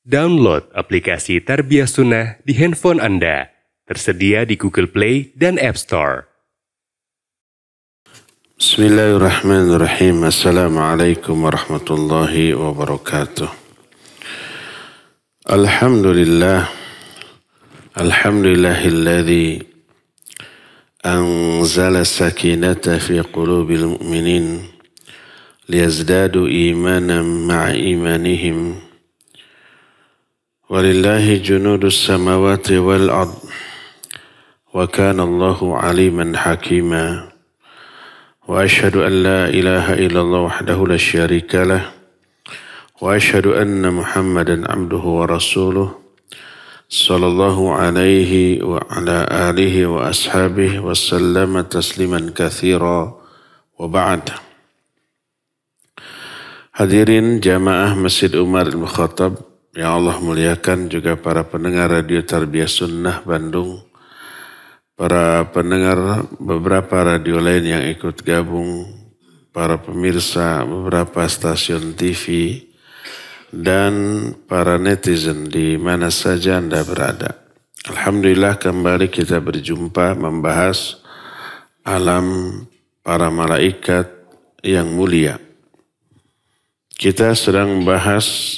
Download aplikasi Tarbiyah Sunnah di handphone Anda. Tersedia di Google Play dan App Store. Bismillahirrahmanirrahim. Assalamualaikum warahmatullahi wabarakatuh. Alhamdulillah. Alhamdulillahilladzi anzala sakinata fi qulubil mu'minin liyazdadu imanan ma'a imanihim. Walillahi junudus samawati wal ard wa kana Allahu aliman hakima. Wa ashhadu an la ilaha illallah wahdahu la syarika lah wa ashhadu anna Muhammadan abduhu wa rasuluh sallallahu alaihi wa ala alihi wa ashabihi wa sallama tasliman katsira wa ba'd. Hadirin jamaah Masjid Umar Ibn Khattab yang Allah muliakan, juga para pendengar Radio Tarbiyah Sunnah Bandung, para pendengar beberapa radio lain yang ikut gabung, para pemirsa beberapa stasiun TV, dan para netizen di mana saja Anda berada. Alhamdulillah kembali kita berjumpa membahas alam para malaikat yang mulia. Kita sedang membahas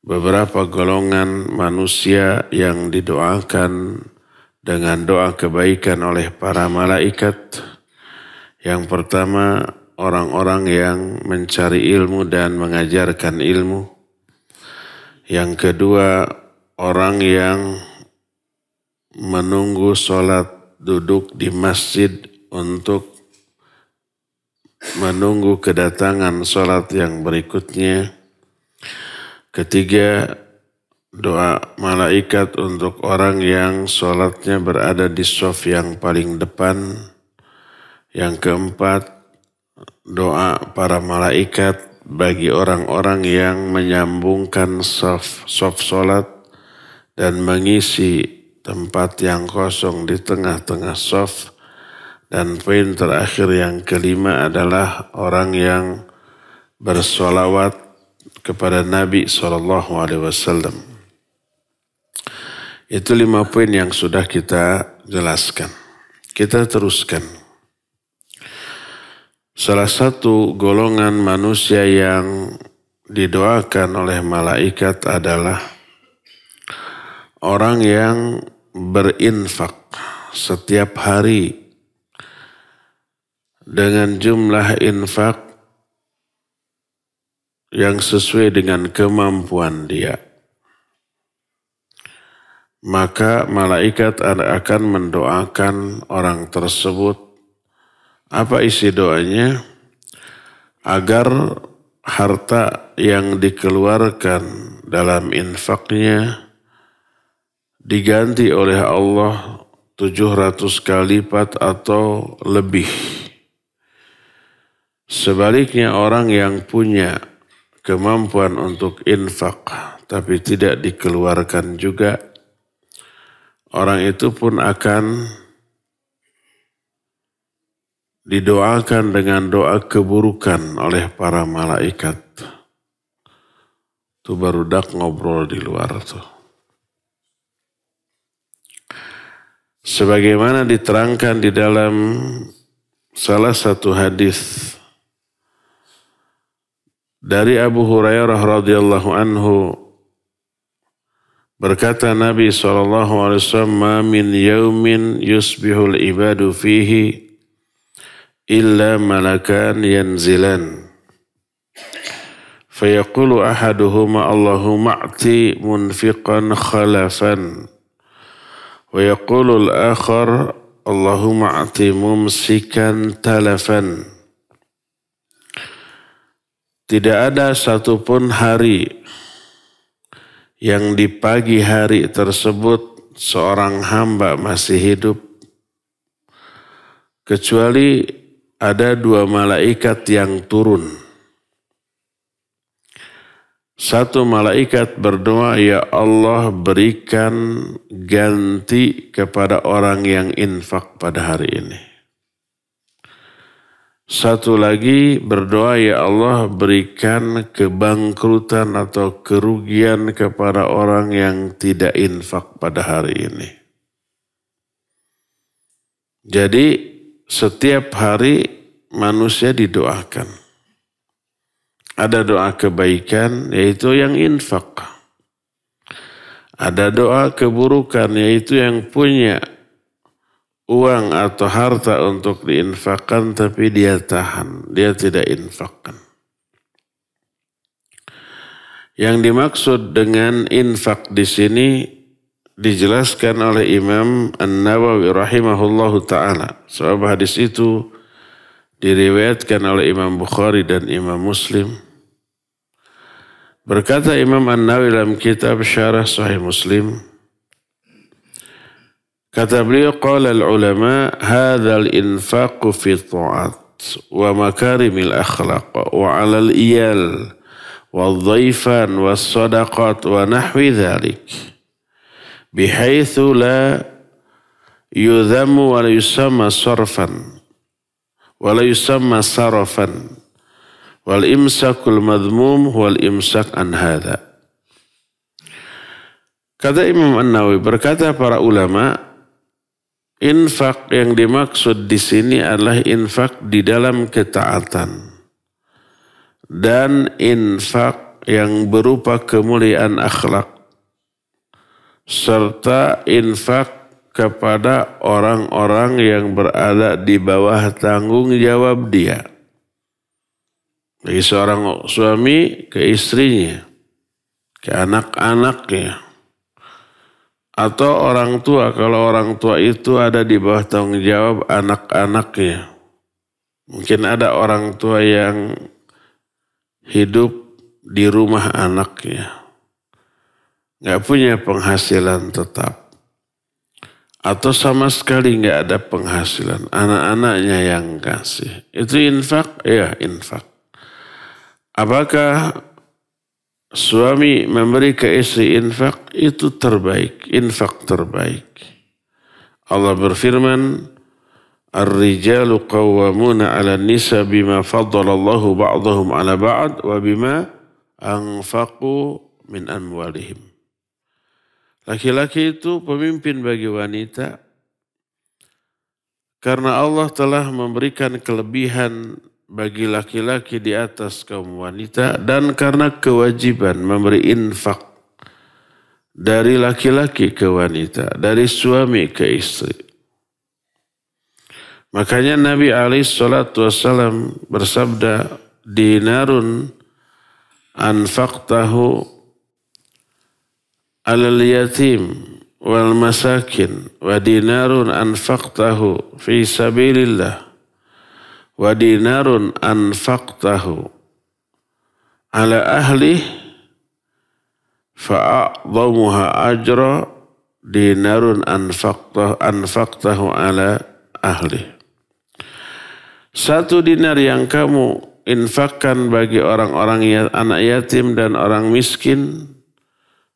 beberapa golongan manusia yang didoakan dengan doa kebaikan oleh para malaikat. Yang pertama, orang-orang yang mencari ilmu dan mengajarkan ilmu. Yang kedua, orang yang menunggu sholat duduk di masjid untuk menunggu kedatangan sholat yang berikutnya. Ketiga, doa malaikat untuk orang yang sholatnya berada di shaf yang paling depan. Yang keempat, doa para malaikat bagi orang-orang yang menyambungkan shaf sholat dan mengisi tempat yang kosong di tengah-tengah shaf. Dan poin terakhir yang kelima adalah orang yang bersolawat kepada Nabi SAW. Itu 5 poin yang sudah kita jelaskan. Kita teruskan. Salah satu golongan manusia yang didoakan oleh malaikat adalah orang yang berinfak setiap hari dengan jumlah infak yang sesuai dengan kemampuan dia. Maka malaikat akan mendoakan orang tersebut. Apa isi doanya? Agar harta yang dikeluarkan dalam infaknya diganti oleh Allah 700 kali lipat atau lebih. Sebaliknya orang yang punya kemampuan untuk infak tapi tidak dikeluarkan juga, orang itu pun akan didoakan dengan doa keburukan oleh para malaikat. Itu baru dak ngobrol di luar tuh. Sebagaimana diterangkan di dalam salah satu hadis dari Abu Hurairah radhiyallahu anhu, berkata Nabi SAW, "Ma min yaumin yusbihul ibadu fihi illa malakan yanzilan. Fayaqulu ahaduhuma Allahumma a'ti munfiqan khalafan. Wa yaqulu al-akhar Allahumma a'ti mumsikan talafan." Tidak ada satupun hari yang di pagi hari tersebut seorang hamba masih hidup, kecuali ada 2 malaikat yang turun. Satu malaikat berdoa, "Ya Allah, berikan ganti kepada orang yang infak pada hari ini." Satu lagi berdoa, ya Allah berikan kebangkrutan atau kerugian kepada orang yang tidak infak pada hari ini. Jadi setiap hari manusia didoakan. Ada doa kebaikan yaitu yang infak. Ada doa keburukan yaitu yang punya uang atau harta untuk diinfakkan tapi dia tahan, dia tidak infakkan. Yang dimaksud dengan infak di sini dijelaskan oleh Imam An-Nawawi rahimahullahu ta'ala. Sebab hadis itu diriwayatkan oleh Imam Bukhari dan Imam Muslim. Berkata Imam An-Nawawi dalam kitab Syarah Sahih Muslim, kata beliau, qala al-ulama hadzal infaqu fi ta'at wa makarimil akhlaq wa 'alal iyal wal dhaifan was sadaqat wa nahwi dzalik bihaitsu la yudhammu wa la yusamma sarfan wa la yusamma sarafan wal imsakul madhmum wal imsak an hadha. Kata Imam An-Nawawi, berkata para ulama, infak yang dimaksud di sini adalah infak di dalam ketaatan dan infak yang berupa kemuliaan akhlak serta infak kepada orang-orang yang berada di bawah tanggung jawab dia. Bagi seorang suami ke istrinya, ke anak-anaknya, atau orang tua, kalau orang tua itu ada di bawah tanggung jawab anak-anaknya. Mungkin ada orang tua yang hidup di rumah anaknya, nggak punya penghasilan tetap, atau sama sekali nggak ada penghasilan, anak-anaknya yang kasih. Itu infak? Ya, infak. Apakah suami memberi ke istri infak? Itu terbaik, infak terbaik. Allah berfirman, Ar-rijalu qawwamuna 'ala an-nisa bima faddalallahu ba'dahum 'ala ba'd wa bima anfaqu min amwalihim. Laki-laki itu pemimpin bagi wanita karena Allah telah memberikan kelebihan bagi laki-laki di atas kaum wanita dan karena kewajiban memberi infak dari laki-laki ke wanita, dari suami ke istri. Makanya Nabi SAW bersabda, dinarun anfaqtahu alal yatim wal masakin wa dinarun anfaqtahu fi sabilillah wa dinarun anfaqtahu ala ahli fa'a'zamuha ajra dinarun anfaqtahu ala ahli. Satu dinar yang kamu infakkan bagi orang-orang anak yatim dan orang miskin,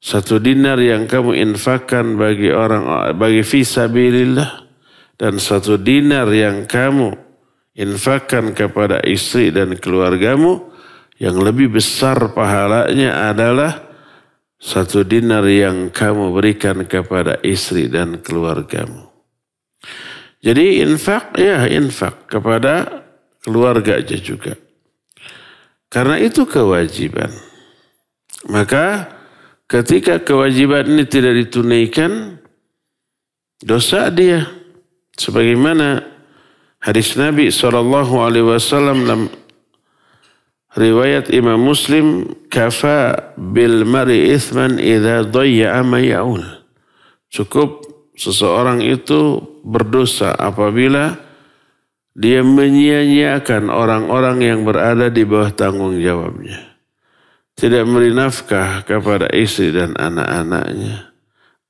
satu dinar yang kamu infakkan bagi fisabilillah, dan satu dinar yang kamu infakkan kepada istri dan keluargamu, yang lebih besar pahalanya adalah satu dinar yang kamu berikan kepada istri dan keluargamu. Jadi infak, ya infak kepada keluarga aja juga. Karena itu kewajiban. Maka ketika kewajiban ini tidak ditunaikan, dosa dia. Sebagaimana hadis Nabi SAW dalam riwayat Imam Muslim, kafa bil mar'i ithman idza dayya'a ma ya'ul. Cukup seseorang itu berdosa apabila dia menyia-nyiakan orang-orang yang berada di bawah tanggung jawabnya. Tidak memberi nafkah kepada istri dan anak-anaknya,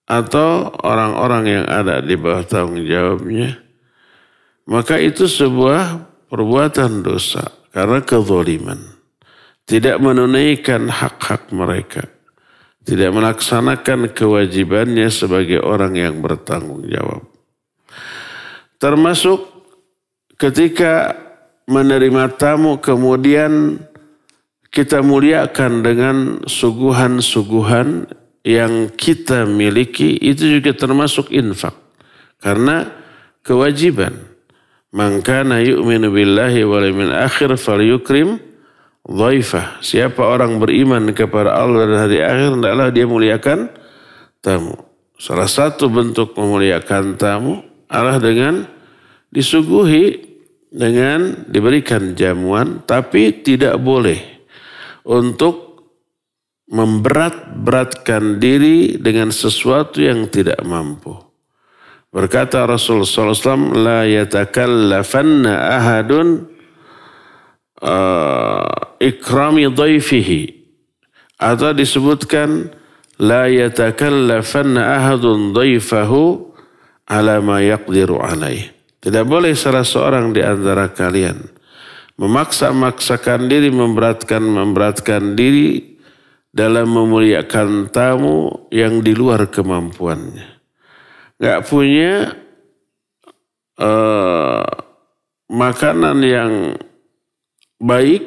atau orang-orang yang ada di bawah tanggung jawabnya. Maka itu sebuah perbuatan dosa karena kezaliman. Tidak menunaikan hak-hak mereka. Tidak melaksanakan kewajibannya sebagai orang yang bertanggung jawab. Termasuk ketika menerima tamu kemudian kita muliakan dengan suguhan-suguhan yang kita miliki, itu juga termasuk infak. Karena kewajiban. Man kana yu'minu billahi wal yawmil akhir falyukrim dhaifah. Siapa orang beriman kepada Allah dan hari akhir, hendaklah dia muliakan tamu. Salah satu bentuk memuliakan tamu adalah dengan disuguhi, dengan diberikan jamuan, tapi tidak boleh untuk memberat-beratkan diri dengan sesuatu yang tidak mampu. Berkata Rasulullah SAW, la yatakallafanna ahadun ikrami dhaifihi. Atau disebutkan, la yatakallafanna ahadun dhaifahu ala ma yaqdiru alaih. Tidak boleh salah seorang di antara kalian memaksa-maksakan diri, memberatkan diri dalam memuliakan tamu yang di luar kemampuannya. Gak punya makanan yang baik,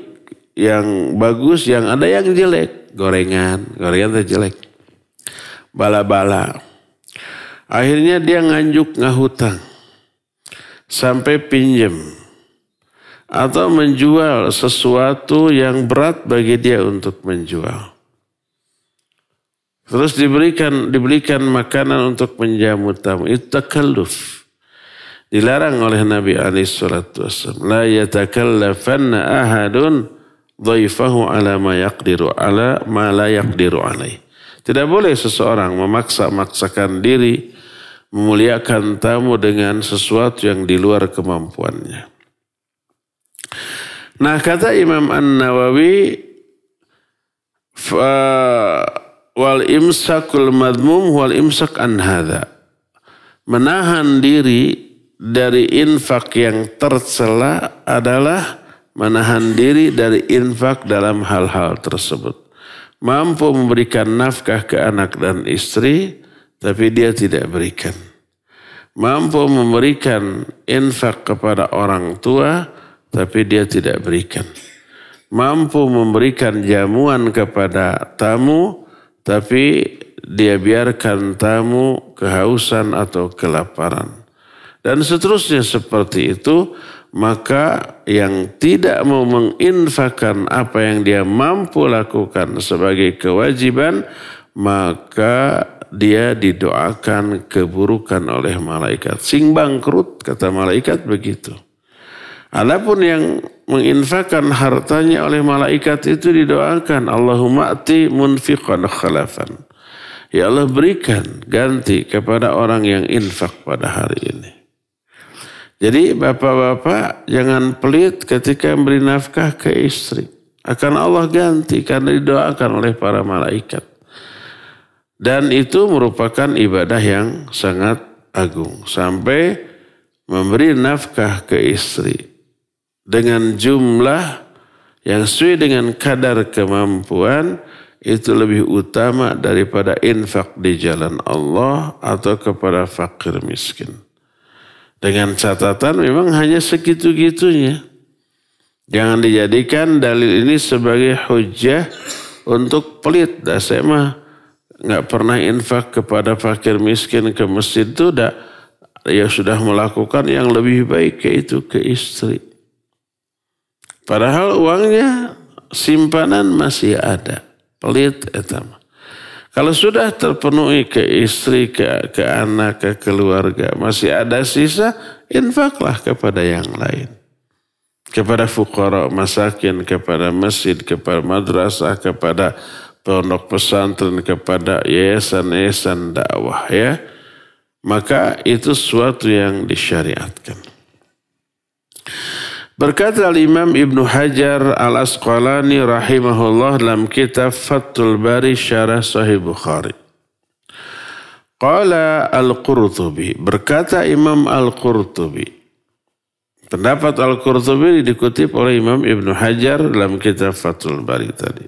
yang bagus, yang ada yang jelek. Gorengan itu jelek. Bala-bala. Akhirnya dia ngahutang. Sampai pinjam. Atau menjual sesuatu yang berat bagi dia untuk menjual. Terus diberikan makanan untuk menjamu tamu. Itu takalluf. Dilarang oleh Nabi SAW. La yatakallafanna ahadun dhaifahu ala ma la yaqdiru alaih. Tidak boleh seseorang memaksa-maksakan diri memuliakan tamu dengan sesuatu yang di luar kemampuannya. Nah, kata Imam An-Nawawi, wal imsakul madmum wal imsak an hadza. Menahan diri dari infak yang tercela adalah menahan diri dari infak dalam hal-hal tersebut. Mampu memberikan nafkah ke anak dan istri, tapi dia tidak berikan. Mampu memberikan infak kepada orang tua, tapi dia tidak berikan. Mampu memberikan jamuan kepada tamu, tapi dia biarkan tamu kehausan atau kelaparan. Dan seterusnya seperti itu, maka yang tidak mau menginfakkan apa yang dia mampu lakukan sebagai kewajiban, maka dia didoakan keburukan oleh malaikat. Sing bangkrut, kata malaikat begitu. Adapun yang menginfakkan hartanya oleh malaikat itu didoakan, Allahumma ati munfiqan khalafan. Ya Allah, berikan ganti kepada orang yang infak pada hari ini. Jadi bapak-bapak jangan pelit ketika memberi nafkah ke istri. Akan Allah ganti karena didoakan oleh para malaikat. Dan itu merupakan ibadah yang sangat agung. Sampai memberi nafkah ke istri dengan jumlah yang sesuai dengan kadar kemampuan, itu lebih utama daripada infak di jalan Allah atau kepada fakir miskin. Dengan catatan memang hanya segitu-gitunya. Jangan dijadikan dalil ini sebagai hujjah untuk pelit. Saya mah nggak pernah infak kepada fakir miskin ke masjid itu, ya sudah melakukan yang lebih baik yaitu ke istri. Padahal uangnya simpanan masih ada. Pelit etam. Kalau sudah terpenuhi ke istri, ke anak, ke keluarga, masih ada sisa, infaklah kepada yang lain. Kepada fuqara, masakin, kepada masjid, kepada madrasah, kepada pondok pesantren, kepada yayasan-yayasan dakwah, ya. Maka itu sesuatu yang disyariatkan. Berkata Imam Ibnu Hajar Al-Asqalani rahimahullah dalam kitab Fathul Bari Syarah Sahih Bukhari. Qala Al-Qurtubi, berkata Imam Al-Qurtubi. Pendapat Al-Qurtubi dikutip oleh Imam Ibnu Hajar dalam kitab Fathul Bari tadi.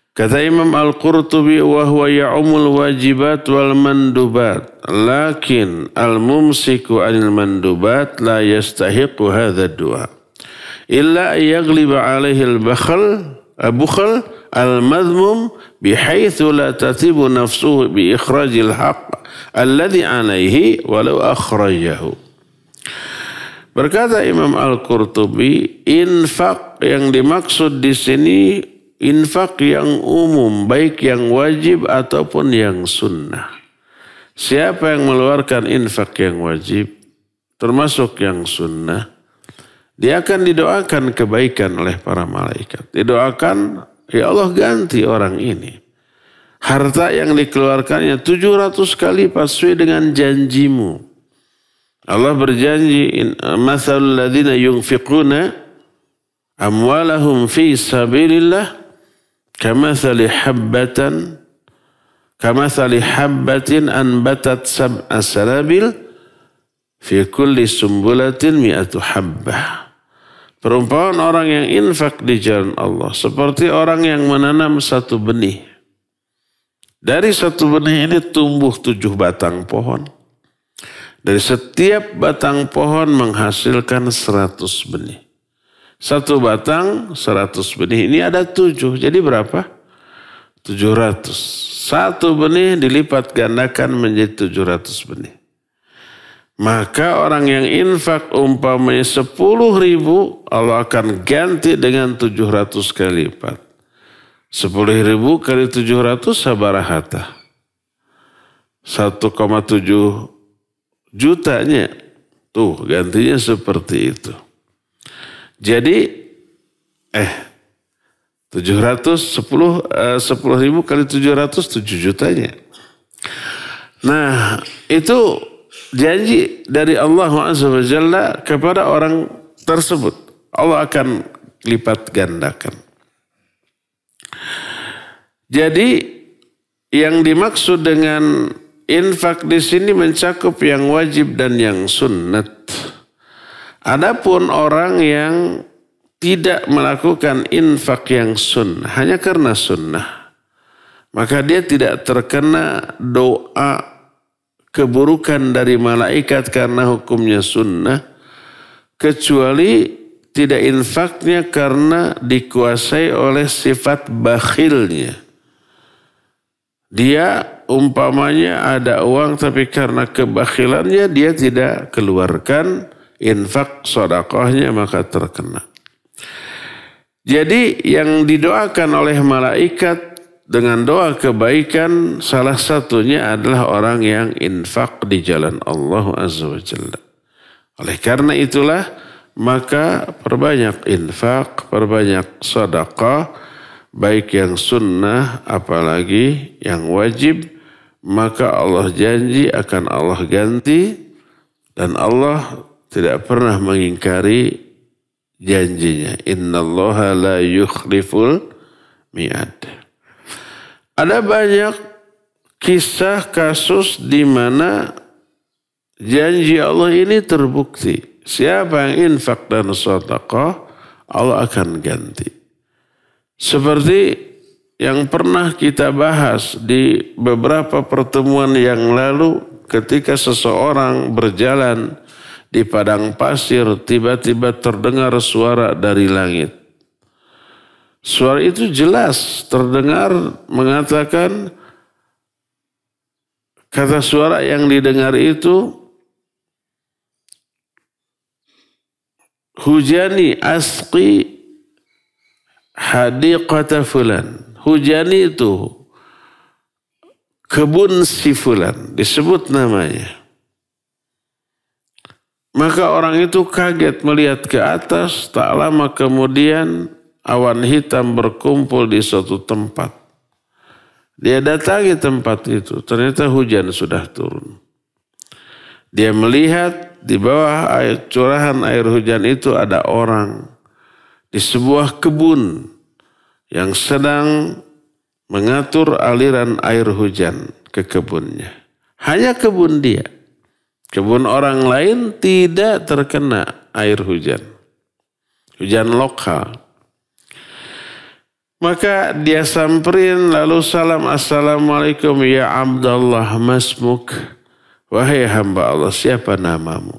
Kata Imam Al-Qurtubi, wa huwa ya'umul wajibat wal mandubat, lakin al-mumsiku anil mandubat la yastahiqu hadha du'a. illa yaghliba alaihi al-bukhl al-madhmum bihaitsu la tatibu nafsuhu bi ikhrajil haqq alladhi alaihi walau akhrajahu. Berkata Imam Al-Qurtubi, infak yang dimaksud di sini infak yang umum, baik yang wajib ataupun yang sunnah. Siapa yang mengeluarkan infak yang wajib, termasuk yang sunnah, dia akan didoakan kebaikan oleh para malaikat. Didoakan, ya Allah ganti orang ini. Harta yang dikeluarkannya 700 kali sesuai dengan janjimu. Allah berjanji, mathalul ladzina yunfiquna amwalahum fi sabilillah kamathali habbatin anbatat sab'a sanabil fi kulli sumbulatin mi'atu habbah. Perumpamaan orang yang infak di jalan Allah seperti orang yang menanam satu benih. Dari satu benih ini tumbuh 7 batang pohon. Dari setiap batang pohon menghasilkan 100 benih. Satu batang 100 benih. Ini ada 7. Jadi berapa? 700. Satu benih dilipat gandakan menjadi 700 benih. Maka orang yang infak umpamanya 10.000, Allah akan ganti dengan 700 kali lipat. 10.000 kali 700 sabarahata. 1,7 jutanya. Tuh gantinya seperti itu. Jadi 10.000 kali 700 7 jutanya. Nah itu janji dari Allah Azza wa Jalla kepada orang tersebut. Allah akan lipat gandakan. Jadi yang dimaksud dengan infak di sini mencakup yang wajib dan yang sunnat. Adapun orang yang tidak melakukan infak yang sunnah hanya karena sunnah, maka dia tidak terkena doa keburukan dari malaikat karena hukumnya sunnah, kecuali tidak infaknya karena dikuasai oleh sifat bakhilnya. Dia umpamanya ada uang tapi karena kebakhilannya dia tidak keluarkan infak sedekahnya, maka terkena. Jadi yang didoakan oleh malaikat dengan doa kebaikan salah satunya adalah orang yang infak di jalan Allah Azza wa Jalla. Oleh karena itulah maka perbanyak infak, perbanyak sedekah, baik yang sunnah apalagi yang wajib, maka Allah janji akan Allah ganti dan Allah tidak pernah mengingkari janjinya. Innallaha la yukhliful mi'ad. Ada banyak kisah kasus di mana janji Allah ini terbukti. Siapa yang infak dan sedekah, Allah akan ganti. Seperti yang pernah kita bahas di beberapa pertemuan yang lalu, ketika seseorang berjalan di padang pasir, tiba-tiba terdengar suara dari langit. Suara itu jelas terdengar mengatakan, kata suara yang didengar itu, hujani asqi hadiqata fulan. Hujani itu kebun si fulan, disebut namanya. Maka orang itu kaget melihat ke atas, tak lama kemudian awan hitam berkumpul di suatu tempat. Dia datangi tempat itu, ternyata hujan sudah turun. Dia melihat di bawah curahan air hujan itu ada orang di sebuah kebun yang sedang mengatur aliran air hujan ke kebunnya. Hanya kebun dia. Kebun orang lain tidak terkena air hujan. Hujan lokal. Maka dia samperin lalu salam, assalamualaikum ya Abdullah masmuk. Wahai hamba Allah, siapa namamu?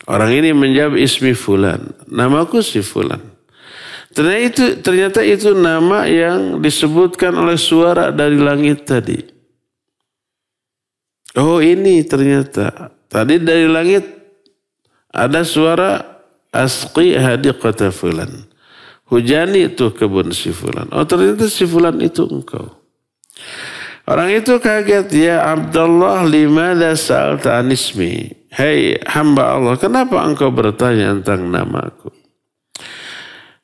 Orang ini menjawab ismi fulan, namaku si fulan. Ternyata itu nama yang disebutkan oleh suara dari langit tadi. Oh ini ternyata tadi dari langit ada suara asqi hadiqata fulan. Hujani itu kebun si fulan. Oh ternyata si fulan itu engkau. Orang itu kaget, ya Abdullah limadha sa'alta an ismi. Hei hamba Allah, kenapa engkau bertanya tentang namaku?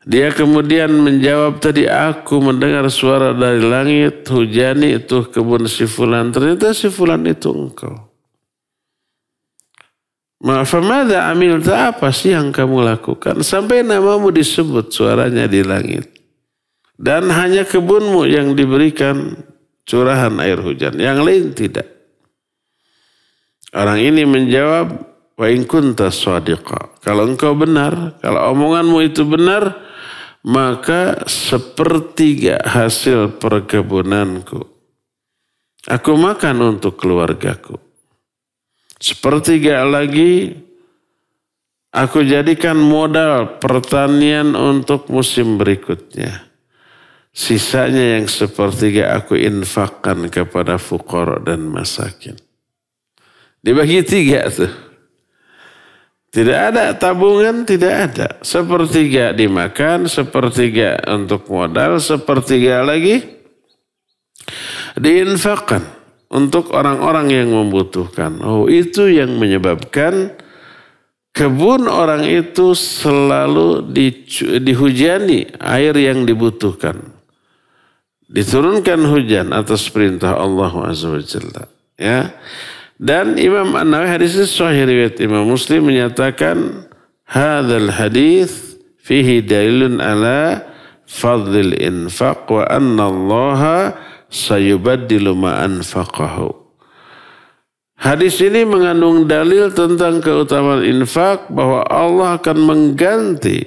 Dia kemudian menjawab, tadi aku mendengar suara dari langit, hujani itu kebun si fulan. Ternyata si fulan itu engkau. Famadha amilta, apa sih yang kamu lakukan? Sampai namamu disebut suaranya di langit. Dan hanya kebunmu yang diberikan curahan air hujan. Yang lain tidak. Orang ini menjawab, wa in kunta shadiqa. Kalau engkau benar, kalau omonganmu itu benar, maka sepertiga hasil perkebunanku aku makan untuk keluargaku. Sepertiga lagi aku jadikan modal pertanian untuk musim berikutnya. Sisanya yang sepertiga aku infakkan kepada fuqara dan masakin. Dibagi 3 tuh. Tidak ada tabungan, tidak ada. Sepertiga dimakan, sepertiga untuk modal, sepertiga lagi diinfakkan untuk orang-orang yang membutuhkan. Oh, itu yang menyebabkan kebun orang itu selalu dihujani air yang dibutuhkan. Diturunkan hujan atas perintah Allah Azza wa Jalla. Ya. Dan Imam An-Nawawi, hadis ini sahih riwayat Imam Muslim, menyatakan hadzal hadis fihi dalilun ala fadlil infaq wa anna Allah sayubaddilu ma anfaqahu. Hadis ini mengandung dalil tentang keutamaan infak, bahwa Allah akan mengganti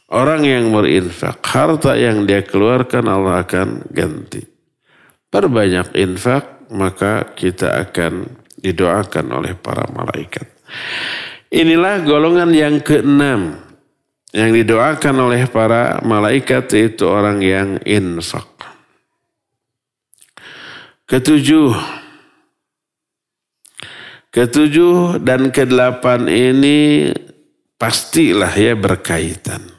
orang yang berinfak. Harta yang dia keluarkan Allah akan ganti. Perbanyak infak, maka kita akan didoakan oleh para malaikat. Inilah golongan yang ke-6 yang didoakan oleh para malaikat, yaitu orang yang infak. Ketujuh dan ke-8 ini pastilah ya berkaitan.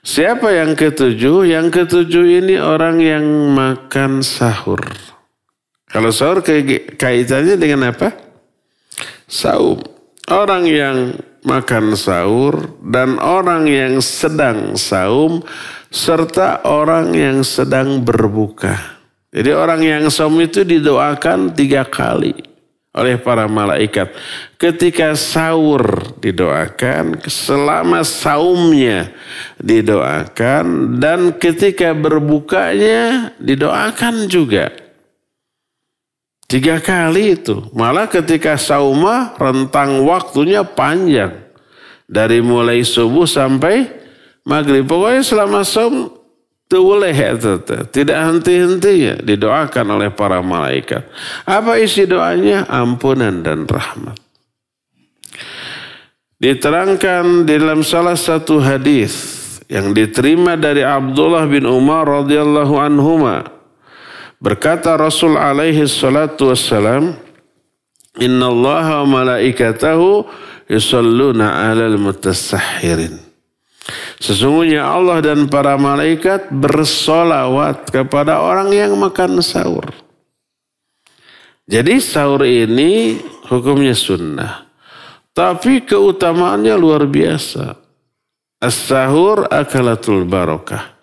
Siapa yang ke-7? Yang ke-7 ini orang yang makan sahur. Kalau sahur kaitannya dengan apa? Saum. Orang yang makan sahur dan orang yang sedang saum serta orang yang sedang berbuka. Jadi orang yang saum itu didoakan 3 kali oleh para malaikat. Ketika sahur didoakan, selama saumnya didoakan, dan ketika berbukanya didoakan juga. 3 kali itu. Malah ketika saumah rentang waktunya panjang. Dari mulai subuh sampai maghrib. Pokoknya selama saum tidak henti-hentinya didoakan oleh para malaikat. Apa isi doanya? Ampunan dan rahmat. Diterangkan dalam salah satu hadis yang diterima dari Abdullah bin Umar radhiyallahu anhuma. Berkata Rasul alaihi salatu wassalam, "Inna Allaha wa malaikatahu yusalluna 'alal mutasahhirin." Sesungguhnya Allah dan para malaikat bersolawat kepada orang yang makan sahur. Jadi sahur ini hukumnya sunnah. Tapi keutamaannya luar biasa. As-sahur akalatul barakah.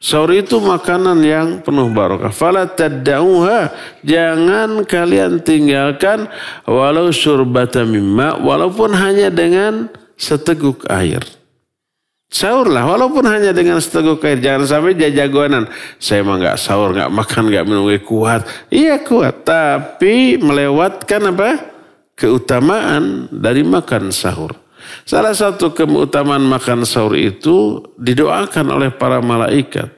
Sahur itu makanan yang penuh barakah. Fala tadda'uha, jangan kalian tinggalkan walau syurbata mimma, walaupun hanya dengan seteguk air. Sahurlah walaupun hanya dengan seteguk air. Jangan sampai jagoanan. Saya mah gak sahur, gak makan, gak minum, kuat. Iya kuat. Tapi melewatkan apa? Keutamaan dari makan sahur. Salah satu keutamaan makan sahur itu didoakan oleh para malaikat.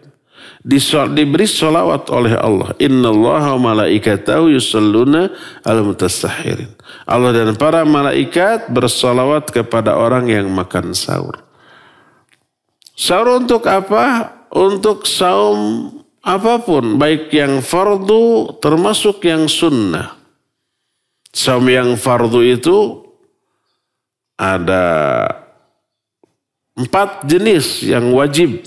diberi sholawat oleh Allah. Innallaha wa malaikatahu yusalluna al mutasahhirin. Allah dan para malaikat bersolawat kepada orang yang makan sahur. Sahur untuk apa? Untuk saum apapun, baik yang fardu termasuk yang sunnah. Saum yang fardu itu ada 4 jenis yang wajib.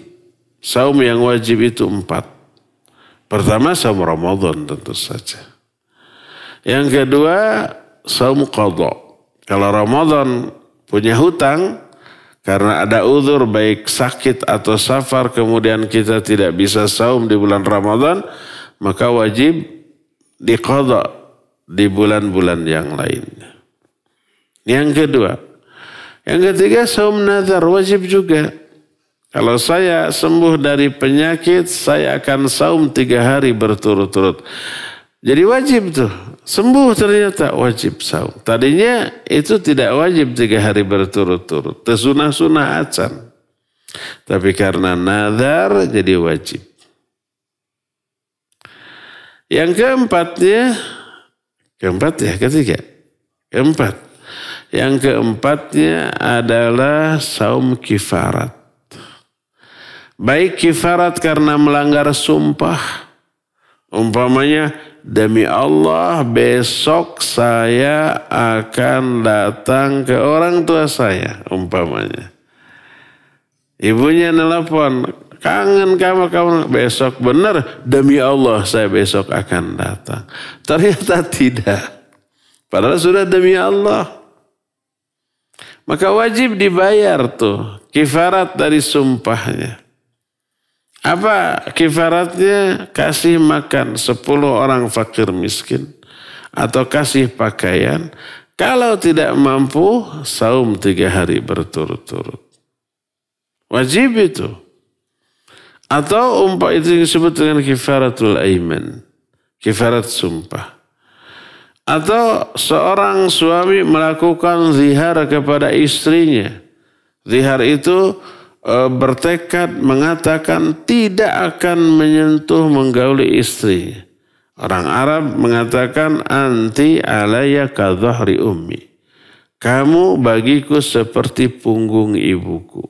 Saum yang wajib itu 4. Pertama saum Ramadan tentu saja. Yang kedua saum qadha. Kalau Ramadan punya hutang karena ada uzur baik sakit atau safar kemudian kita tidak bisa saum di bulan Ramadan, maka wajib diqadha di bulan-bulan yang lainnya. Yang kedua. Yang ketiga saum nazar wajib juga. Kalau saya sembuh dari penyakit, saya akan saum 3 hari berturut-turut. Jadi wajib tuh. Sembuh ternyata wajib saum. Tadinya itu tidak wajib 3 hari berturut-turut. Tersunah-sunah acan. Tapi karena nazar jadi wajib. Yang keempatnya, ketiga. Keempat. Yang keempatnya adalah saum kifarat. Baik kifarat karena melanggar sumpah. Umpamanya, demi Allah besok saya akan datang ke orang tua saya. Umpamanya. Ibunya nelpon, kangen kamu besok. Benar, demi Allah saya besok akan datang. Ternyata tidak. Padahal sudah demi Allah. Maka wajib dibayar tuh kifarat dari sumpahnya. Apa kifaratnya? Kasih makan 10 orang fakir miskin. Atau kasih pakaian. Kalau tidak mampu, saum 3 hari berturut-turut. Wajib itu. Atau umpah itu disebut dengan kifaratul aiman. Kifarat sumpah. Atau seorang suami melakukan zihar kepada istrinya. Zihar itu bertekad mengatakan tidak akan menyentuh menggauli istri. Orang Arab mengatakan anti alayya ka dhahri ummi. Kamu bagiku seperti punggung ibuku.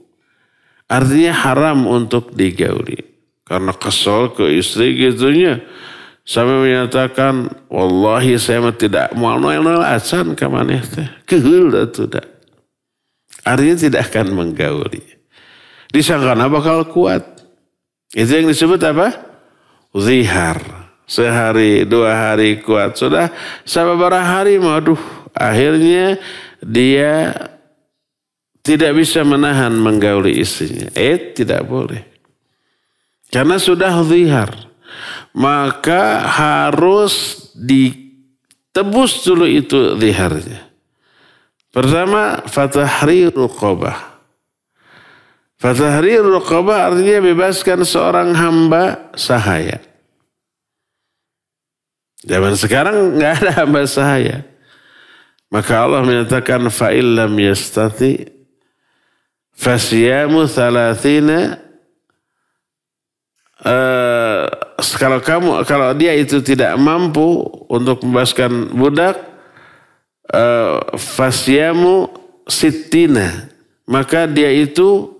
Artinya haram untuk digauli. Karena kesal ke istri gitunya. Sampai menyatakan wallahi saya tidak mau noel acan ka maneh teh. Keheul atuh da. Artinya tidak akan menggauli. Disangkana bakal kuat. Itu yang disebut apa? Zihar. Sehari, 2 hari kuat. Sudah sababaraha hari, aduh. Akhirnya dia tidak bisa menahan menggauli istrinya. Tidak boleh. Karena sudah zihar. Maka harus ditebus dulu itu ziharnya. Pertama, fatahriru raqabah. Fatahrir raqabah artinya bebaskan seorang hamba sahaya. Zaman sekarang nggak ada hamba sahaya. Maka Allah menyatakan fa'il lam yastati fasiyamu 30 kalau dia itu tidak mampu untuk membebaskan budak fasiyamu sittina, maka dia itu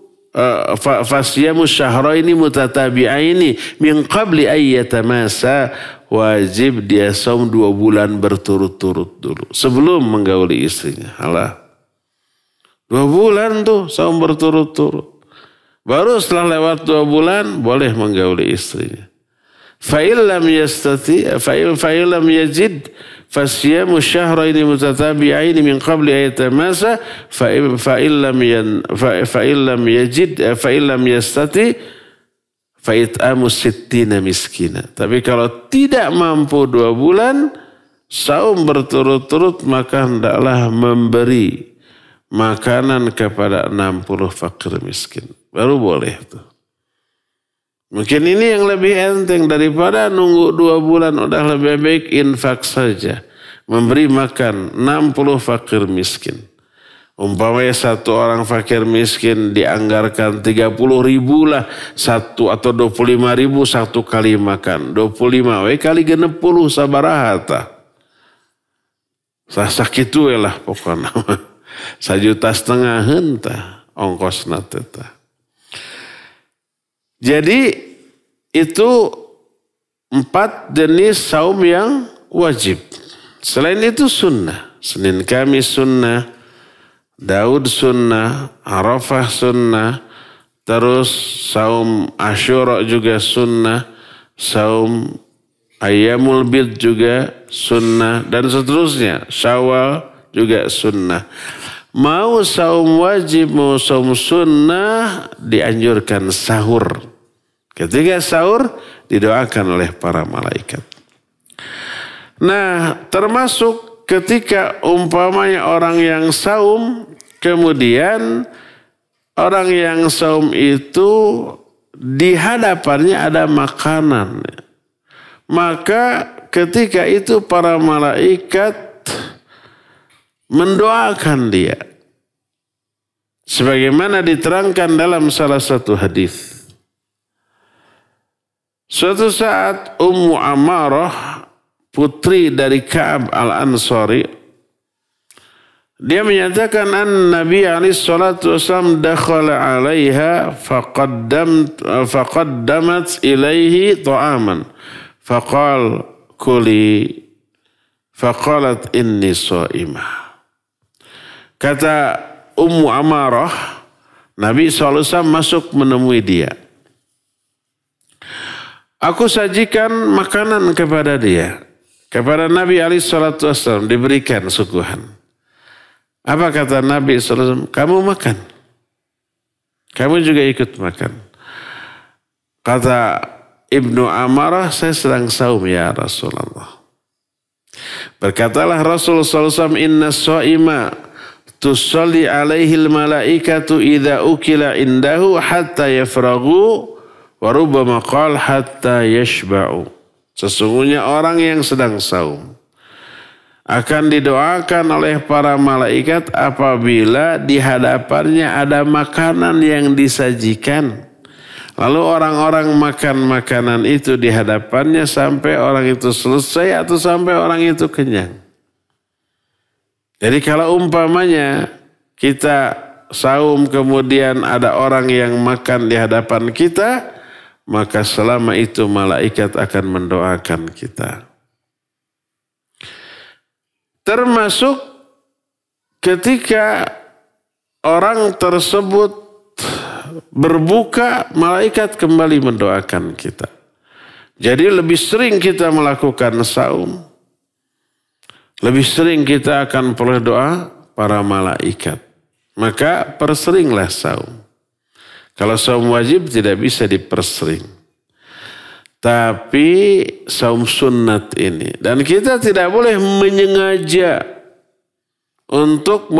fasyamu syahraini mutatabi'aini min qabli ayyatamasa, wajib dia saum 2 bulan berturut-turut dulu sebelum menggauli istrinya. Alah, 2 bulan tuh saum berturut-turut. Baru setelah lewat 2 bulan boleh menggauli istrinya. Fa'il lam yastati fa'il lam yajid fasyamu syahraini mutatabi'aini min qabli ayatamasa fa'il lam yajid fa'il lam yastati fa'it'amu sittina miskina. Tapi kalau tidak mampu 2 bulan saum berturut-turut, maka hendaklah memberi makanan kepada 60 fakir miskin. Baru boleh tuh. Mungkin ini yang lebih enteng daripada nunggu 2 bulan. Udah lebih baik infak saja. Memberi makan 60 fakir miskin. Umpamanya satu orang fakir miskin dianggarkan 30.000 lah satu atau 25.000 satu kali makan. 25 kali 60 sabaraha tah. Sakitu lah pokoknya. 1,5 juta hentah ongkosna teh. Jadi itu 4 jenis saum yang wajib. Selain itu sunnah. Senin Kamis sunnah. Daud sunnah, Arafah sunnah, terus saum Asyura juga sunnah, saum Ayyamul Bid juga sunnah, dan seterusnya. Syawal juga sunnah. Mau saum wajib, mau saum sunnah, dianjurkan sahur. Ketika sahur, didoakan oleh para malaikat. Nah, termasuk ketika umpamanya orang yang saum, kemudian orang yang saum itu di hadapannya ada makanan. Maka ketika itu para malaikat mendoakan dia. Sebagaimana diterangkan dalam salah satu hadis. Suatu saat Ummu Ammarah, putri dari Ka'ab al-Ansari, dia menyatakan Nabi SAW dakhala alaiha faqaddamat ilaihi ta'aman faqal kuli faqalat inni sha'imah. Kata Ummu Ammarah, Nabi SAW masuk menemui dia. Aku sajikan makanan kepada dia. Kepada Nabi SAW diberikan suguhan. Apa kata Nabi SAW? Kamu makan. Kamu juga ikut makan. Kata Ibnu Ammarah, saya sedang saum ya Rasulullah. Berkatalah Rasulullah SAW, inna sha'ima tusalli alaihil malaikatu idha ukila indahu hatta yafragu wa rubbama qala hatta yashba'u. Sesungguhnya orang yang sedang saum akan didoakan oleh para malaikat apabila di hadapannya ada makanan yang disajikan. Lalu orang-orang makan makanan itu di hadapannya sampai orang itu selesai atau sampai orang itu kenyang. Jadi kalau umpamanya kita saum kemudian ada orang yang makan di hadapan kita, maka selama itu malaikat akan mendoakan kita. Termasuk ketika orang tersebut berbuka, malaikat kembali mendoakan kita. Jadi lebih sering kita melakukan saum, lebih sering kita akan peroleh doa para malaikat. Maka perseringlah saum. Kalau saum wajib tidak bisa dipersering. Tapi saum sunnat ini. Dan kita tidak boleh menyengaja untuk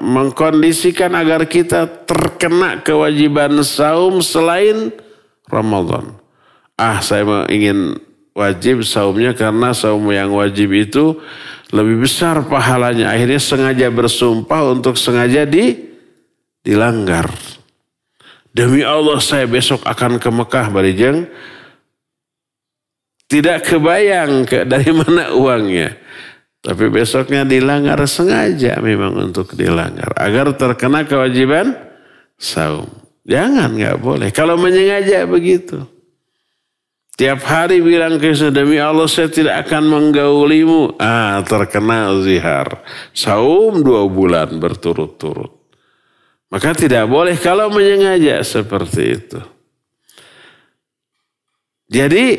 mengkondisikan agar kita terkena kewajiban saum selain Ramadan. Saya ingin wajib saumnya karena saum yang wajib itu lebih besar pahalanya. Akhirnya sengaja bersumpah untuk sengaja dilanggar. Demi Allah saya besok akan ke Mekah barijeng. Tidak kebayang dari mana uangnya. Tapi besoknya dilanggar sengaja memang untuk dilanggar. Agar terkena kewajiban saum. Jangan, nggak boleh. Kalau menyengaja begitu. Tiap hari bilang ke demi Allah saya tidak akan menggaulimu. Terkena zihar. Saum 2 bulan berturut-turut. Maka tidak boleh kalau menyengaja seperti itu. Jadi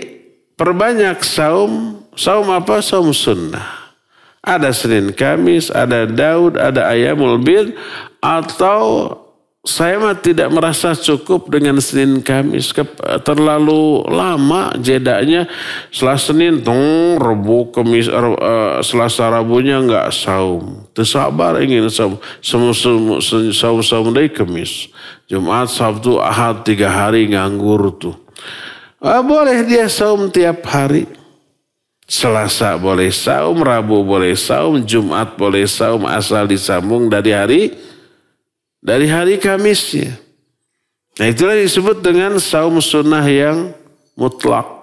perbanyak saum. Saum apa? Saum sunnah. Ada Senin Kamis, ada Daud, ada Ayyamul Bid. Atau saya mah tidak merasa cukup dengan Senin Kamis. Terlalu lama jedanya. Setelah Senin, Rabu, Kamis, Selasa, Rabunya enggak saum. Tersabar ingin saum. Saum dari Kamis. Jumat, Sabtu, Ahad 3 hari nganggur tuh. Boleh dia saum tiap hari. Selasa boleh saum, Rabu boleh saum, Jumat boleh saum asal disambung dari hari Kamisnya. Nah itulah disebut dengan saum sunnah yang mutlak.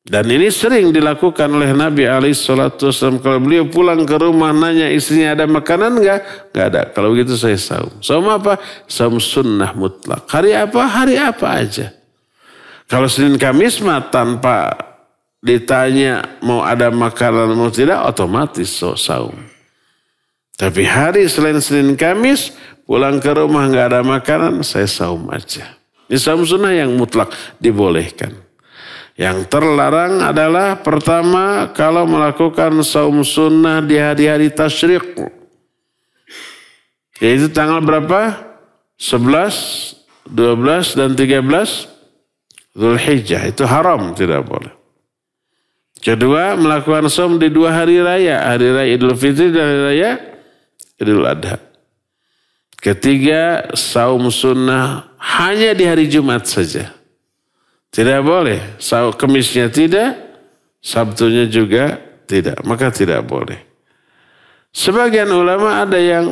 Dan ini sering dilakukan oleh Nabi SAW. Kalau beliau pulang ke rumah nanya istrinya ada makanan enggak? Enggak ada. Kalau begitu saya saum. Saum apa? Saum sunnah mutlak. Hari apa? Hari apa aja. Kalau Senin Kamis mah tanpa ditanya mau ada makanan mau tidak, otomatis saum. Tapi hari selain Senin Kamis, pulang ke rumah enggak ada makanan, saya saum aja. Ini saum sunnah yang mutlak dibolehkan. Yang terlarang adalah pertama kalau melakukan saum sunnah di hari-hari tasyrik. Yaitu tanggal berapa? 11, 12, dan 13 Dzulhijjah. Itu haram, tidak boleh. Kedua, melakukan saum di 2 hari raya. Hari raya Idul Fitri dan hari raya Idul Adha. Ketiga, saum sunnah hanya di hari Jumat saja. Tidak boleh. Kemisnya tidak, Sabtunya juga tidak. Maka tidak boleh. Sebagian ulama ada yang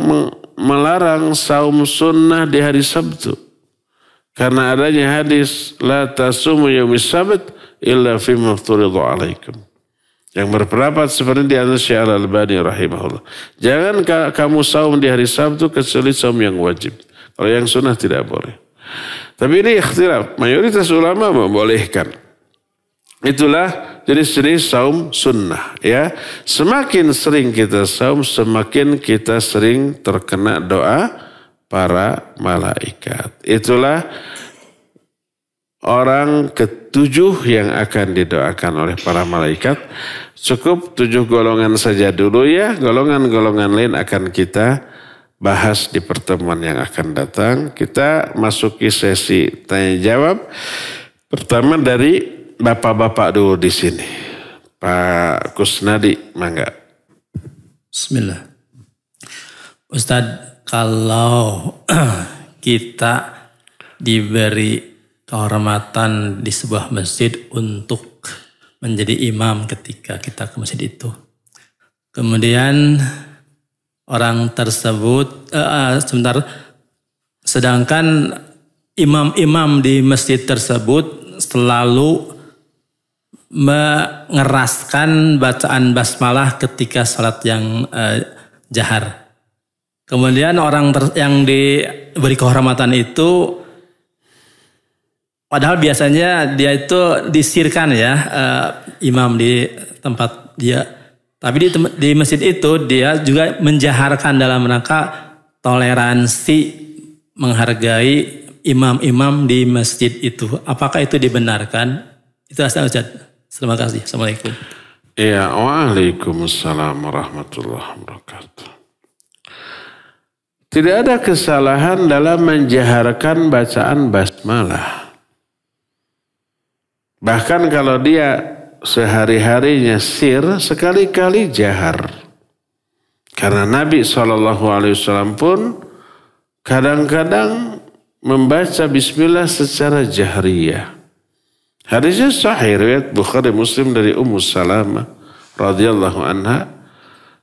melarang saum sunnah di hari Sabtu. Karena adanya hadis, la tasumu yaumis sabt illa fi mafturidhu alaikum. Yang berpendapat seperti di antara Syekh Al-Albani rahimahullah. Jangan kamu saum di hari Sabtu kecuali saum yang wajib. Kalau yang sunnah tidak boleh. Tapi ini ikhtilaf. Mayoritas ulama membolehkan. Itulah jenis-jenis saum sunnah. Ya, semakin sering kita saum, semakin kita sering terkena doa para malaikat. Itulah orang ketujuh yang akan didoakan oleh para malaikat. Cukup 7 golongan saja dulu ya. Golongan-golongan lain akan kita bahas di pertemuan yang akan datang. Kita masuki sesi tanya jawab. Pertama dari bapak-bapak dulu di sini. Pak Kusnadi, mangga. Bismillah. Ustadz, kalau kita diberi kehormatan di sebuah masjid untuk menjadi imam ketika kita ke masjid itu. Kemudian orang tersebut, sedangkan imam-imam di masjid tersebut selalu mengeraskan bacaan basmalah ketika salat yang jahar. Kemudian orang yang diberi kehormatan itu, padahal biasanya dia itu disirkan ya, imam di tempat dia. Tapi di masjid itu dia juga menjaharkan dalam rangka toleransi menghargai imam-imam di masjid itu. Apakah itu dibenarkan? Itu Ustaz. Terima kasih. Assalamualaikum. Ya, waalaikumsalam warahmatullahi wabarakatuh. Tidak ada kesalahan dalam menjaharkan bacaan basmalah. Bahkan kalau dia sehari-harinya sir, sekali-kali jahar. Karena Nabi SAW pun kadang-kadang membaca bismillah secara jahriyah. Hadisnya sahih riwayat Bukhari Muslim dari Ummu Salamah radhiyallahu anha.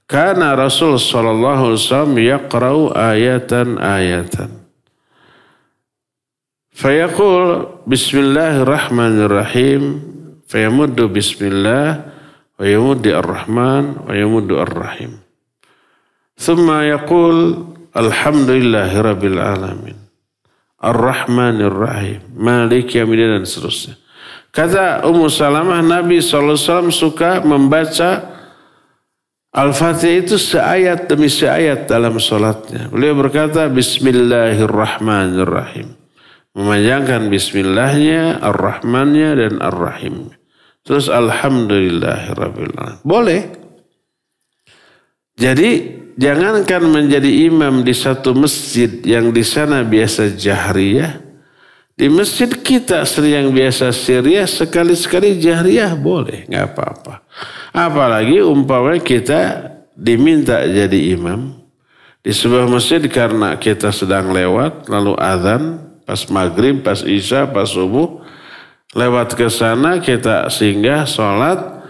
Kana Rasul SAW yaqra'u ayatan. Fayaqul bismillahirrahmanirrahim. Fayamuddu bismillah wa yamuddi ar-rahman wa yamuddu ar-rahim. Thumma yaqul alhamdulillahi rabbil alamin. Ar-rahmanir rahim. Maliki yaumiddin dan seterusnya. Kata Ummu Salamah, Nabi SAW suka membaca Al-Fatihah itu seayat demi seayat dalam sholatnya. Beliau berkata bismillahirrahmanirrahim. Memanjangkan bismillahnya, ar-rahmannya dan ar-rahimnya. Terus alhamdulillahirabbil alamin. Boleh. Jadi jangankan menjadi imam di satu masjid yang di sana biasa jahriyah, di masjid kita yang biasa sirriyah, sekali-sekali jahriyah boleh, nggak apa-apa. Apalagi umpamanya kita diminta jadi imam di sebuah masjid karena kita sedang lewat lalu azan pas maghrib, pas isya, pas subuh. Lewat ke sana kita singgah sholat,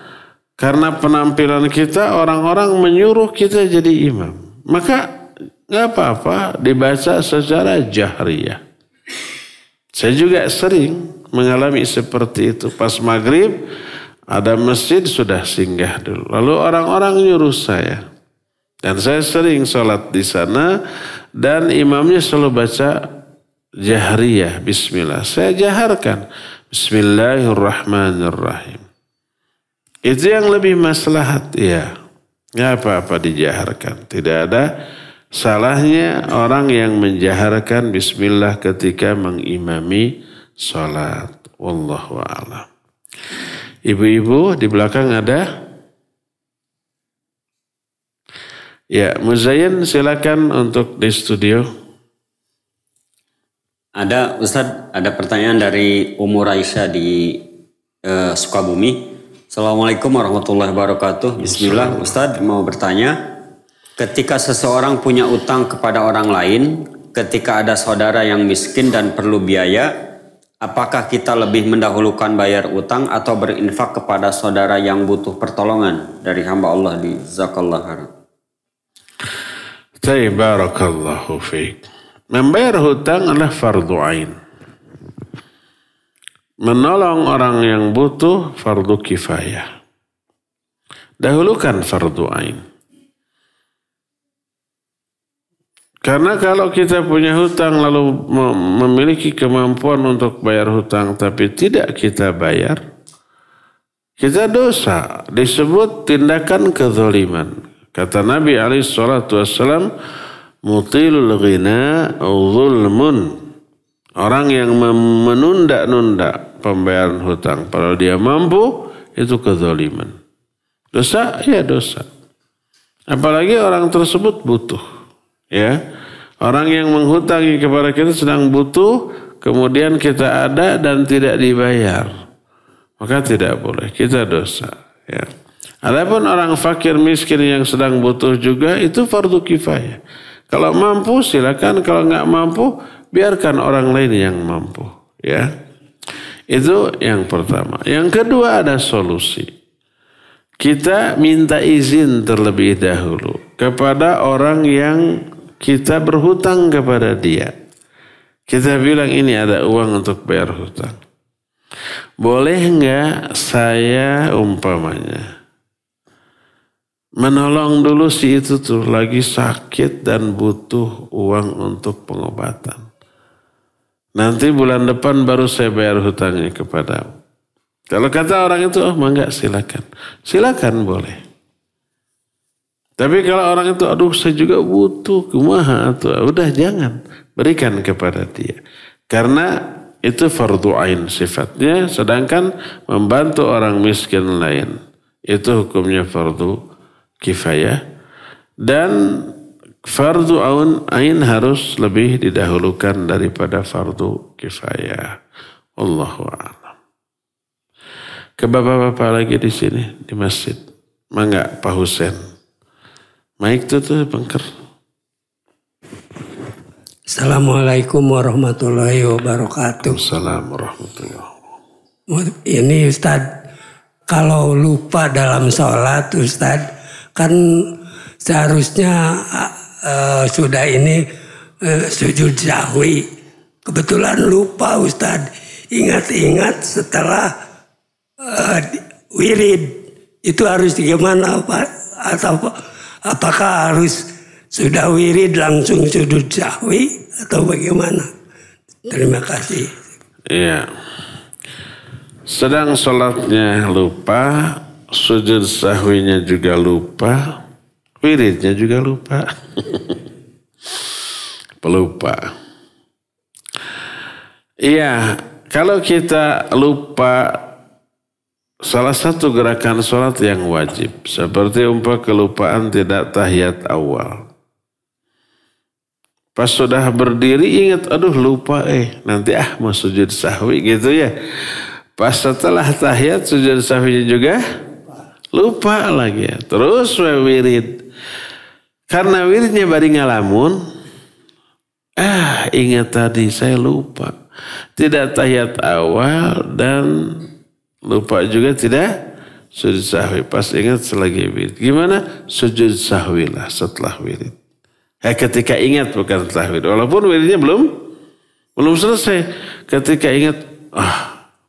Karena penampilan kita, orang-orang menyuruh kita jadi imam. Maka nggak apa-apa dibaca secara jahriyah. Saya juga sering mengalami seperti itu. Pas maghrib ada masjid sudah singgah dulu. Lalu orang-orang nyuruh saya. Dan saya sering sholat di sana dan imamnya selalu baca jahriyah, bismillah. Saya jaharkan, bismillahirrahmanirrahim. Itu yang lebih maslahat, ya. Nggak apa-apa dijaharkan. Tidak ada salahnya orang yang menjaharkan bismillah ketika mengimami sholat. Wallahu a'lam. Ibu-ibu di belakang ada? Ya, Muzayyin silakan untuk di studio. Ada Ustadz, ada pertanyaan dari Umur Aisyah di Sukabumi. Assalamualaikum warahmatullahi wabarakatuh. Bismillah, Ustadz mau bertanya. Ketika seseorang punya utang kepada orang lain, ketika ada saudara yang miskin dan perlu biaya, apakah kita lebih mendahulukan bayar utang atau berinfak kepada saudara yang butuh pertolongan? Dari hamba Allah di Jazakallah khairan. Barakallahu fiik. Membayar hutang adalah fardu ain. Menolong orang yang butuh fardu kifayah. Dahulukan fardu ain. Karena kalau kita punya hutang lalu memiliki kemampuan untuk bayar hutang tapi tidak kita bayar, kita dosa. Disebut tindakan kezaliman. Kata Nabi SAW, mutilul ghina zulmun. Orang yang menunda-nunda pembayaran hutang padahal dia mampu, itu kezaliman. Dosa, ya dosa. Apalagi orang tersebut butuh. Ya, orang yang menghutangi kepada kita sedang butuh, kemudian kita ada dan tidak dibayar. Maka tidak boleh, kita dosa. Ya. Adapun orang fakir miskin yang sedang butuh juga, itu fardu kifayah. Kalau mampu silakan, kalau nggak mampu biarkan orang lain yang mampu, ya. Itu yang pertama. Yang kedua ada solusi. Kita minta izin terlebih dahulu kepada orang yang kita berhutang kepada dia. Kita bilang ini ada uang untuk bayar hutang. Boleh nggak saya umpamanya menolong dulu si itu tuh lagi sakit dan butuh uang untuk pengobatan. Nanti bulan depan baru saya bayar hutangnya kepadamu. Kalau kata orang itu, oh enggak silakan. Silakan boleh. Tapi kalau orang itu, aduh saya juga butuh, kumaha tuh, udah jangan. Berikan kepada dia. Karena itu fardu ain sifatnya, sedangkan membantu orang miskin lain. Itu hukumnya fardu kifayah. Dan fardu ain harus lebih didahulukan daripada fardu kifayah. Allahu a'lam. Ke bapak-bapak lagi di sini di masjid. Mangga Pak Husen. Maik tuh bengker. Assalamualaikum warahmatullahi wabarakatuh. Assalamualaikum warahmatullahi wabarakatuh. Ini Ustaz, kalau lupa dalam sholat Ustaz, kan seharusnya sudah ini sujud sahwi. Kebetulan lupa Ustaz. Ingat-ingat setelah wirid. Itu harus gimana Pak? Atau apakah harus sudah wirid langsung sujud sahwi atau bagaimana? Terima kasih. Iya. Sedang sholatnya lupa, sujud sahwinya juga lupa, wiridnya juga lupa. Pelupa. Iya, kalau kita lupa salah satu gerakan sholat yang wajib, seperti kelupaan tidak tahiyat awal. Pas sudah berdiri ingat, aduh lupa nanti mau sujud sahwi gitu ya. Pas setelah tahiyat sujud sahwinya juga lupa lagi ya. Terus wirid. Karena wiridnya bari ngalamun, ingat tadi saya lupa. Tidak tahiyat awal dan lupa juga tidak Sujud sahwi. Pas ingat selagi wirid. Gimana? Sujud sahwi lah setelah wirid. Ketika ingat bukan setelah wirid. Walaupun wiridnya belum selesai. Ketika ingat,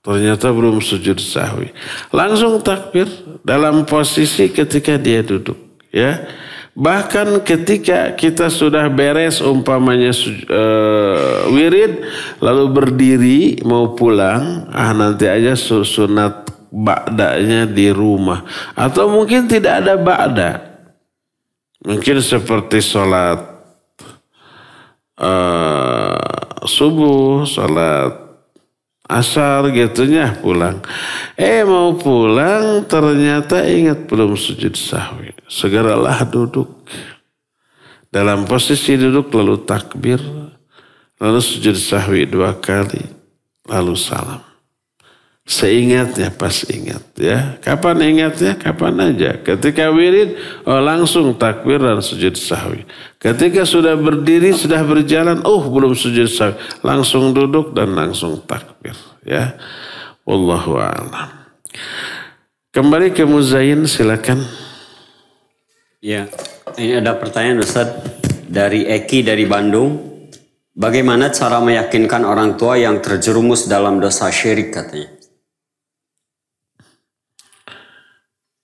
ternyata belum sujud sahwi. Langsung takbir dalam posisi ketika dia duduk. Ya. Bahkan ketika kita sudah beres umpamanya wirid, lalu berdiri mau pulang, nanti aja sunat ba'danya di rumah. Atau mungkin tidak ada ba'da. Mungkin seperti sholat subuh, sholat asar gitunya pulang. Mau pulang ternyata ingat belum sujud sahwi. Segeralah duduk. Dalam posisi duduk lalu takbir. Lalu sujud sahwi 2 kali. Lalu salam. Seingatnya pas ingat ya. Kapan ingatnya? Kapan aja. Ketika wirid langsung takbir dan sujud sahwi. Ketika sudah berdiri, sudah berjalan, belum sujud sahwi. Langsung duduk dan langsung takbir ya. Wallahu a'lam. Kembali ke Muzayin, silakan. Ya, ini ada pertanyaan Ustaz dari Eki dari Bandung. Bagaimana cara meyakinkan orang tua yang terjerumus dalam dosa syirik katanya?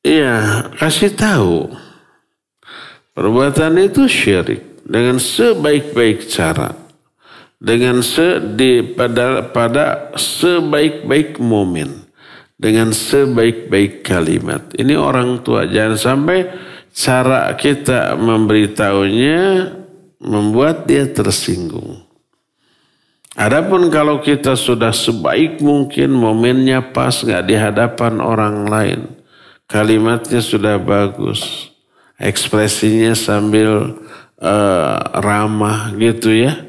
Iya, kasih tahu. Perbuatan itu syirik dengan sebaik-baik cara. Dengan pada sebaik-baik momen. Dengan sebaik-baik kalimat. Ini orang tua, jangan sampai cara kita memberitahunya membuat dia tersinggung. Adapun kalau kita sudah sebaik mungkin momennya pas, nggak di hadapan orang lain, kalimatnya sudah bagus, ekspresinya sambil ramah gitu ya,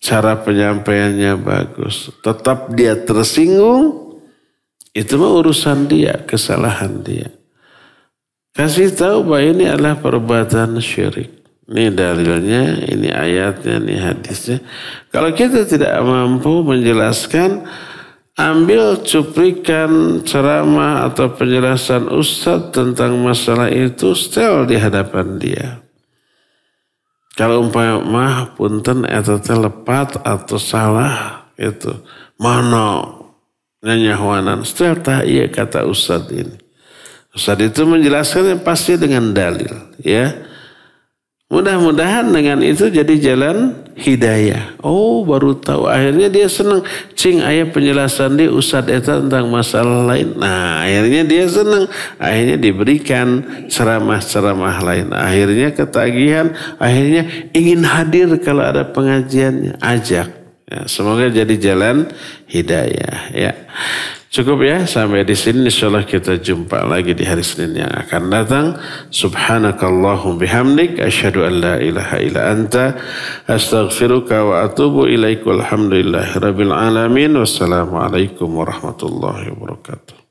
cara penyampaiannya bagus, tetap dia tersinggung, itu mah urusan dia, kesalahan dia. Kasih tahu bahwa ini adalah perbuatan syirik. Ini dalilnya, ini ayatnya, ini hadisnya. Kalau kita tidak mampu menjelaskan, ambil cuplikan ceramah atau penjelasan ustadz tentang masalah itu, setel di hadapan dia. Kalau umpamanya punten eta teh lepat atau salah itu, mana nyanyahuanan, setel tah iya kata ustadz ini. Ustadz itu menjelaskannya pasti dengan dalil, ya. Mudah-mudahan dengan itu jadi jalan hidayah. Baru tahu. Akhirnya dia senang. Cing ayah penjelasan dia Ustadz eta tentang masalah lain. Nah akhirnya dia senang. Akhirnya diberikan ceramah-ceramah lain. Akhirnya ketagihan. Akhirnya ingin hadir kalau ada pengajiannya. Ajak. Ya, semoga jadi jalan hidayah. Ya. Cukup ya sampai di sini, insyaallah kita jumpa lagi di hari Senin yang akan datang. Subhanakallahum bihamdik asyhadu an la ilaha illa anta astaghfiruka wa atubu ilaik. Walhamdulillahirabbil alamin. Wassalamualaikum warahmatullahi wabarakatuh.